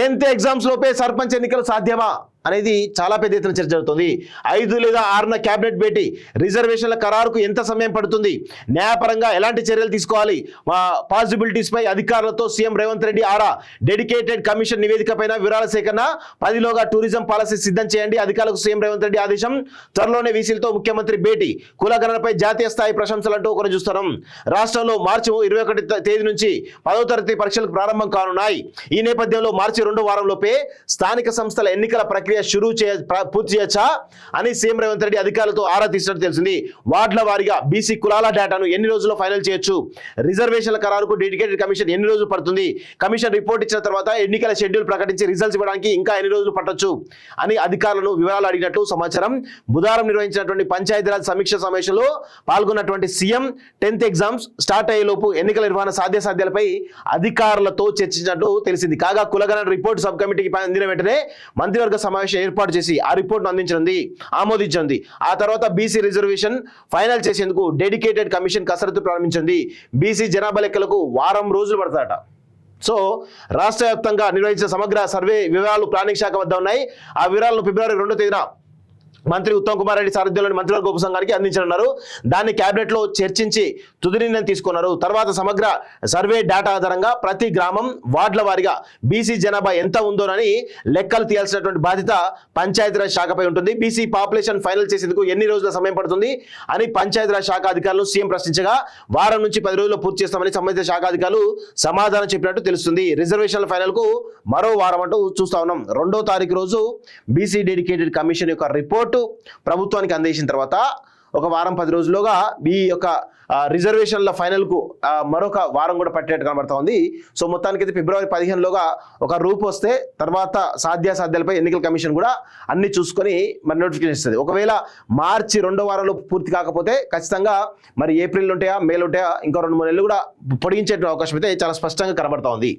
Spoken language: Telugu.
10th ఎగ్జామ్స్ లోపే సర్పంచ్ ఎన్నికలు సాధ్యమా అనేది చాలా పెద్ద ఎత్తున చర్చ జరుగుతుంది. 5 లేదా 6న క్యాబినెట్ భేటీ, రిజర్వేషన్ల ఖరారుకు ఎంత సమయం పడుతుంది, న్యాయపరంగా ఎలాంటి చర్యలు తీసుకోవాలి, పాసిబిలిటీస్ పై అధికారులతో సీఎం రేవంత్ రెడ్డి ఆరా, డెడికేటెడ్ కమిషన్ నివేదిక పైన వివరాల సేకరణ, 10లోగా టూరిజం పాలసీ సిద్ధం చేయండి, అధికారులకు సీఎం రేవంత్ రెడ్డి ఆదేశం, త్వరలోనే వీసీలతో ముఖ్యమంత్రి భేటీ, కులగణనపై జాతీయ స్థాయి ప్రశంసలంటూ ఒకరు చూస్తున్నాం. రాష్ట్రంలో మార్చి 21 తేదీ నుంచి 10వ తరగతి పరీక్షలకు ప్రారంభం కానున్నాయి. ఈ నేపథ్యంలో మార్చి 2వ వారంలోపే స్థానిక సంస్థల ఎన్నికల ప్రక్రియ పూర్తి చేయొచ్చా అని సీఎం రేవంత్ రెడ్డి అధికారులతో ఆరా తీసినట్టు తెలిసింది. వార్డుల వారీగా బీసీ కులాల డేటాను ఎన్ని రోజుల్లో ఫైనల్ చేయొచ్చు, రిజర్వేషన్ల ఖరారుకు డెడికేటెడ్ కమిషన్ ఎన్ని రోజులు పడుతుంది, కమిషన్ రిపోర్ట్ ఇచ్చిన తర్వాత ఎన్నికల షెడ్యూల్ ప్రకటించి రిజల్ట్స్ ఇవ్వడానికి ఇంకా ఎన్ని రోజులు పట్టొచ్చు అని అధికారులను వివరాలు అడిగినట్లు సమాచారం. బుధవారం నిర్వహించినటువంటి పంచాయతీరాజ్ సమీక్ష సమావేశంలో పాల్గొన్నటువంటి సీఎం 10th ఎగ్జామ్స్ స్టార్ట్ అయ్యేలోపు ఎన్నికల నిర్వహణ సాధ్యాసాధ్యాలపై అధికారులతో చర్చించినట్టు తెలిసింది. కాగా కులగణన రిపోర్ట్ సబ్ కమిటీకి అందిన వెంటనే మంత్రివర్గ సమావేశం ఏర్పాటు చేసి ఆ రిపోర్ట్ను ఆమోదించింది. ఆ తర్వాత బీసీ రిజర్వేషన్ ఫైనల్ చేసేందుకు డెడికేటెడ్ కమిషన్ కసరత్తు ప్రారంభించింది. బీసీ జనాభా లెక్కలకు వారం రోజులు పడతాడట. సో రాష్ట్ర వ్యాప్తంగా నిర్వహించిన సమగ్ర సర్వే వివరాలు ప్లానింగ్ శాఖ వద్ద ఉన్నాయి. ఆ వివరాలను ఫిబ్రవరి 2వ తేదీన మంత్రి ఉత్తమ్ కుమార్ రెడ్డి సారథ్యంలోని మంత్రివర్గ ఉపసంఘానికి అందించనున్నారు. దాన్ని కేబినెట్ లో చర్చించి తుది నిర్ణయం తీసుకున్నారు. తర్వాత సమగ్ర సర్వే డేటా ఆధారంగా ప్రతి గ్రామం వార్డుల వారీగా బీసీ జనాభా ఎంత ఉందోనని లెక్కలు తీయాల్సినటువంటి బాధ్యత పంచాయతీరాజ్ శాఖపై ఉంటుంది. బీసీ పాపులేషన్ ఫైనల్ చేసేందుకు ఎన్ని రోజుల సమయం పడుతుంది అని పంచాయతీరాజ్ శాఖ అధికారులు సీఎం ప్రశ్నించగా వారం నుంచి 10 రోజుల్లో పూర్తి చేస్తామని సంబంధిత శాఖ అధికారులు సమాధానం చెప్పినట్టు తెలుస్తుంది. రిజర్వేషన్ల ఫైనల్ కు మరో వారం అంటూ చూస్తా ఉన్నాం. 2వ తారీఖు రోజు బీసీ డెడికేటెడ్ కమిషన్ యొక్క రిపోర్టు ప్రభుత్వానికి అందేసిన తర్వాత ఒక వారం 10 రోజుల్లోగా ఈ యొక్క రిజర్వేషన్ల ఫైనల్కు మరొక వారం కూడా పట్టేట్టు కనబడతా ఉంది. సో మొత్తానికైతే ఫిబ్రవరి 15లోగా ఒక రూపు వస్తే తర్వాత సాధ్యాసాధ్యాలపై ఎన్నికల కమిషన్ కూడా అన్ని చూసుకొని మరి నోటిఫికేషన్ ఇస్తుంది. ఒకవేళ మార్చి 2వ వారంలో పూర్తి కాకపోతే ఖచ్చితంగా మరి ఏప్రిల్ ఉంటాయా, మేలు ఉంటాయా, ఇంకో 2-3 నెలలు కూడా పొడిగించే అవకాశం అయితే చాలా స్పష్టంగా కనబడతా ఉంది.